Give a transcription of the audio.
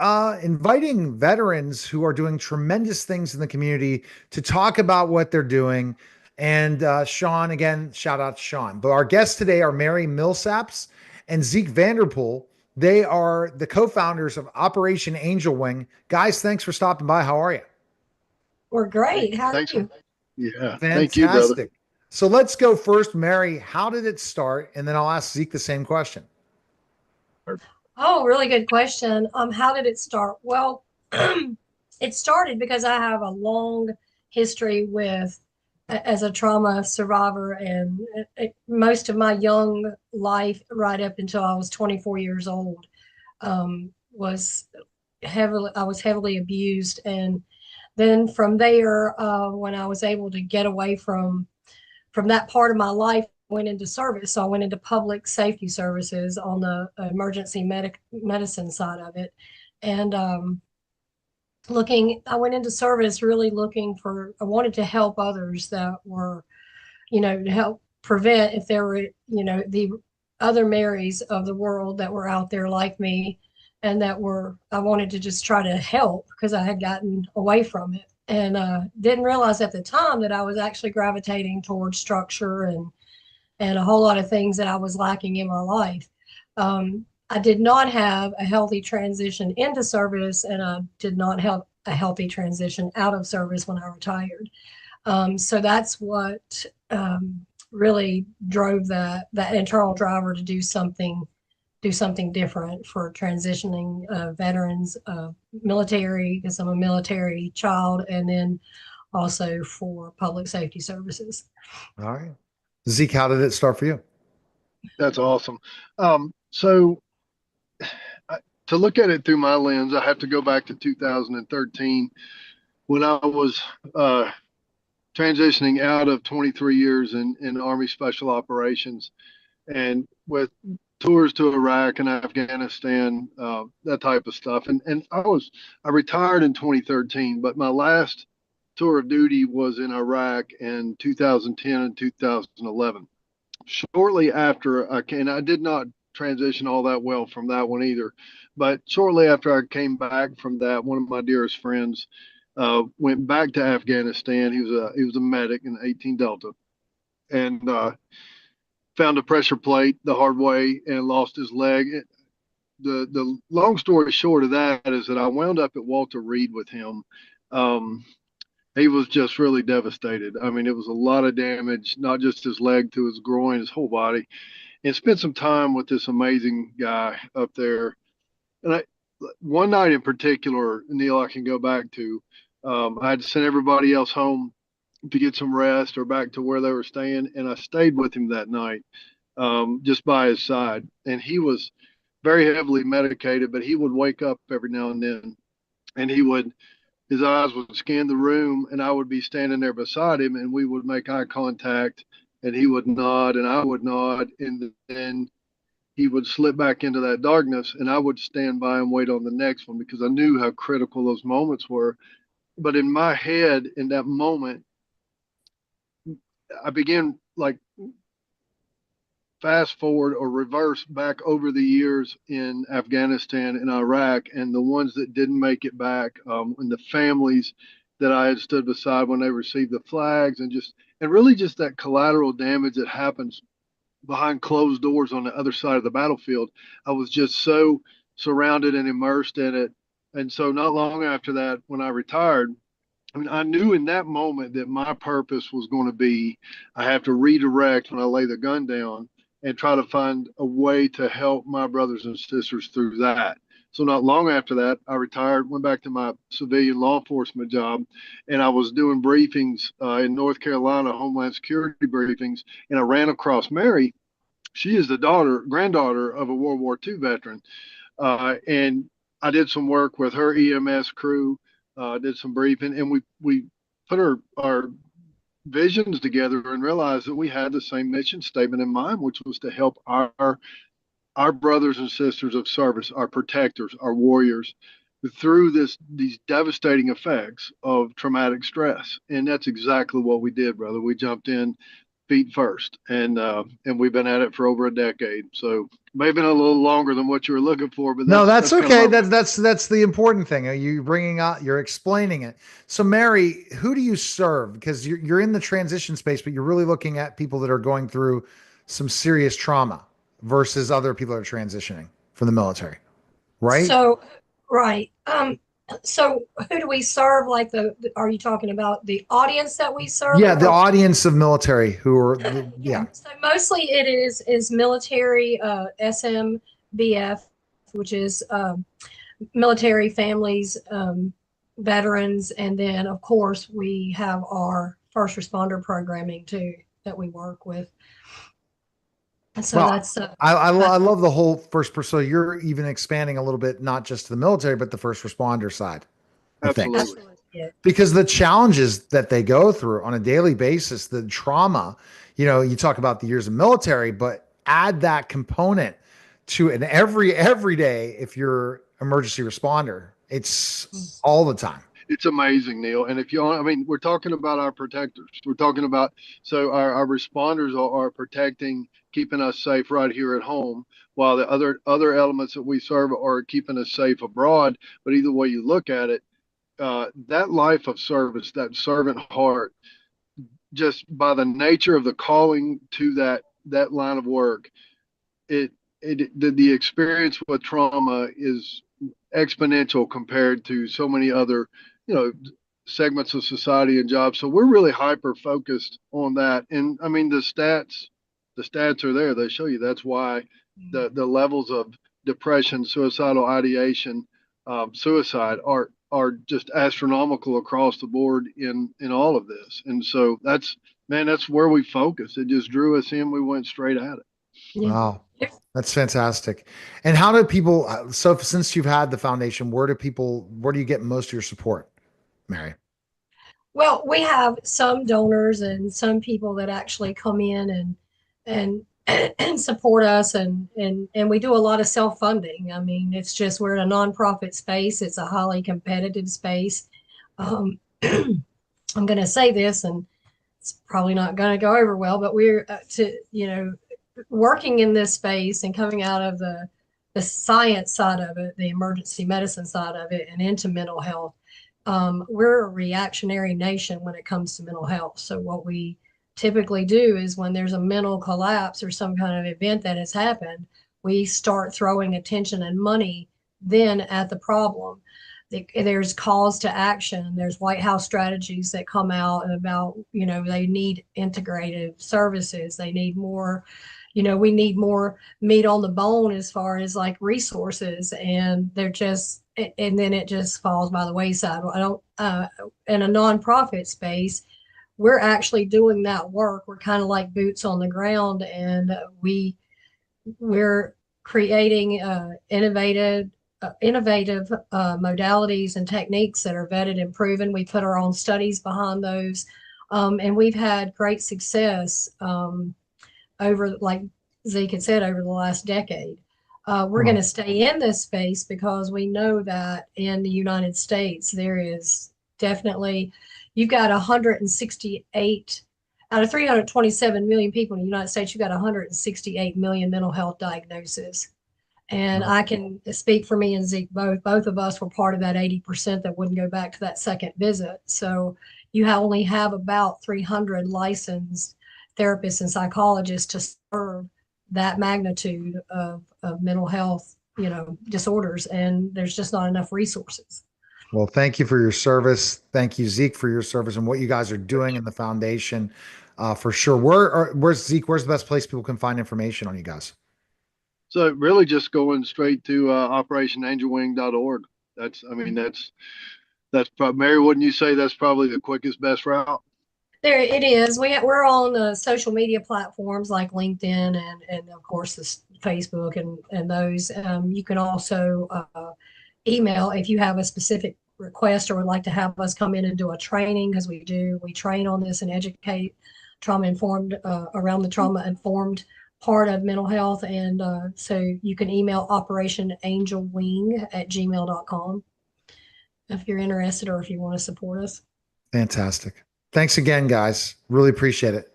Inviting veterans who are doing tremendous things in the community to talk about what they're doing. And Sean, again, shout out to Sean. But our guests today are Mary Millsaps and Zeke Vanderpool. They are the co-founders of Operation Angel Wing. Guys, thanks for stopping by. How are you? We're Hey, great. How are thanks. you? Yeah, thank you, brother. Fantastic. So let's go first, Mary. How did it start? And then I'll ask Zeke the same question. Oh, really good question. How did it start? Well, it started because I have a long history with as a trauma survivor, and most of my young life, right up until I was 24 years old, was I was heavily abused, and then from there, when I was able to get away from that part of my life, went into service. So I went into public safety services on the emergency medicine side of it. And I went into service really looking for, I wanted to help others that were, to help prevent if there were, the other Marys of the world that were out there like me and I wanted to just try to help because I had gotten away from it. And didn't realize at the time that I was actually gravitating towards structure and a whole lot of things that I was lacking in my life. I did not have a healthy transition into service, and I did not have a healthy transition out of service when I retired. So that's what really drove that internal driver to do something different for transitioning veterans, military, because I'm a military child, and then also for public safety services. All right. Zeke, how did it start for you? That's awesome. So to look at it through my lens, I have to go back to 2013 when I was transitioning out of 23 years in Army Special Operations and with tours to Iraq and Afghanistan, that type of stuff. And I retired in 2013, but my last tour of duty was in Iraq in 2010 and 2011. Shortly after I did not transition all that well from that one either, but shortly after I came back from that, one of my dearest friends went back to Afghanistan. He was a medic in 18 Delta, and found a pressure plate the hard way and lost his leg. The long story short of that is that I wound up at Walter Reed with him. Um, he was just really devastated. I mean, it was a lot of damage, not just his leg to his groin, his whole body. And spent some time with this amazing guy up there. And one night in particular, Neil, I can go back to. I had to send everybody else home to get some rest or back to where they were staying, and I stayed with him that night, just by his side. And he was very heavily medicated, but he would wake up every now and then, and his eyes would scan the room, and I would be standing there beside him, and we would make eye contact, and he would nod, and I would nod, and then he would slip back into that darkness, and I would stand by and wait on the next one because I knew how critical those moments were. But in my head, in that moment, I began like fast forward or reverse back over the years in Afghanistan and Iraq, and the ones that didn't make it back, and the families that I had stood beside when they received the flags, and really just that collateral damage that happens behind closed doors on the other side of the battlefield. I was just so surrounded and immersed in it. And so, not long after that, when I retired, I mean, I knew in that moment that my purpose was going to be I have to redirect when I lay the gun down and try to find a way to help my brothers and sisters through that. So, not long after that, I retired, went back to my civilian law enforcement job, and I was doing briefings in North Carolina, Homeland Security briefings, and I ran across Mary. She is the granddaughter of a World War II veteran. And I did some work with her EMS crew, did some briefing, and we put our visions together and realized that we had the same mission statement in mind, which was to help our brothers and sisters of service, our protectors, our warriors, through these devastating effects of traumatic stress. And that's exactly what we did, brother. We jumped in feet first, and we've been at it for over a decade. So maybe a little longer than what you were looking for, but No, that's okay. kind of That's the important thing. You bringing out, you're explaining it. So, Mary, who do you serve? Because you're in the transition space, but you're really looking at people that are going through some serious trauma versus other people that are transitioning from the military, right? So, right. So who do we serve? Like are you talking about the audience that we serve Yeah, the or audience of military who are yeah. So mostly it is military, SMBF, which is military families, veterans, and then of course we have our first responder programming too that we work with. And so Well, that's I love the whole first person. So you're even expanding a little bit, not just to the military, but the first responder side of things. absolutely. absolutely it. Because the challenges that they go through on a daily basis, the trauma, you talk about the years of military, but add that component to an every day. If you're emergency responder, it's all the time. It's amazing, Neil. And if I mean, we're talking about our protectors. We're talking about, so our responders are protecting, keeping us safe right here at home, while the other elements that we serve are keeping us safe abroad. But either way you look at it, that life of service, that servant heart, just by the nature of the calling to that line of work, the experience with trauma is exponential compared to so many other, segments of society and jobs. So we're really hyper focused on that. And I mean, the stats are there. They show you that's why the levels of depression, suicidal ideation, suicide are just astronomical across the board in all of this. And so that's where we focus. It just drew us in. We went straight at it. Yeah. Wow. That's fantastic. And how do people, so since you've had the foundation, where do you get most of your support, Mary? Well, we have some donors and some people that actually come in and and support us and we do a lot of self-funding. I mean, it's just we're in a nonprofit space. It's a highly competitive space. I'm going to say this, and it's probably not going to go over well, but we're working in this space and coming out of the science side of it, the emergency medicine side of it, and into mental health. We're a reactionary nation when it comes to mental health. So what we typically do is when there's a mental collapse or some kind of event that has happened, we start throwing attention and money then at the problem. There's calls to action. There's White House strategies that come out about, they need integrative services. They need more, we need more meat on the bone as far as like resources, and and then it just falls by the wayside. I don't, in a nonprofit space, we're actually doing that work. We're kind of like boots on the ground, and we're creating innovative modalities and techniques that are vetted and proven. We put our own studies behind those, and we've had great success over, like Zeke had said, over the last decade. We're going to stay in this space because we know that in the United States, there is definitely, you've got 168 out of 327 million people in the United States, you've got 168 million mental health diagnoses. And I can speak for me and Zeke both. Both of us were part of that 80% that wouldn't go back to that second visit. So you only have about 300 licensed therapists and psychologists to serve that magnitude of mental health, disorders, and there's just not enough resources. Well, thank you for your service. Thank you, Zeke, for your service and what you guys are doing in the foundation, for sure. Where's Zeke? Where's the best place people can find information on you guys? So really just going straight to operationangelwing.org. That's probably, Mary, wouldn't you say that's probably the quickest, best route? There it is. We're on social media platforms like LinkedIn and of course this Facebook and those. You can also email if you have a specific request or would like to have us come in and do a training, because we train on this and educate trauma informed around the trauma informed part of mental health. And so you can email operationangelwing@gmail.com if you're interested or if you want to support us. Fantastic. Thanks again, guys. Really appreciate it.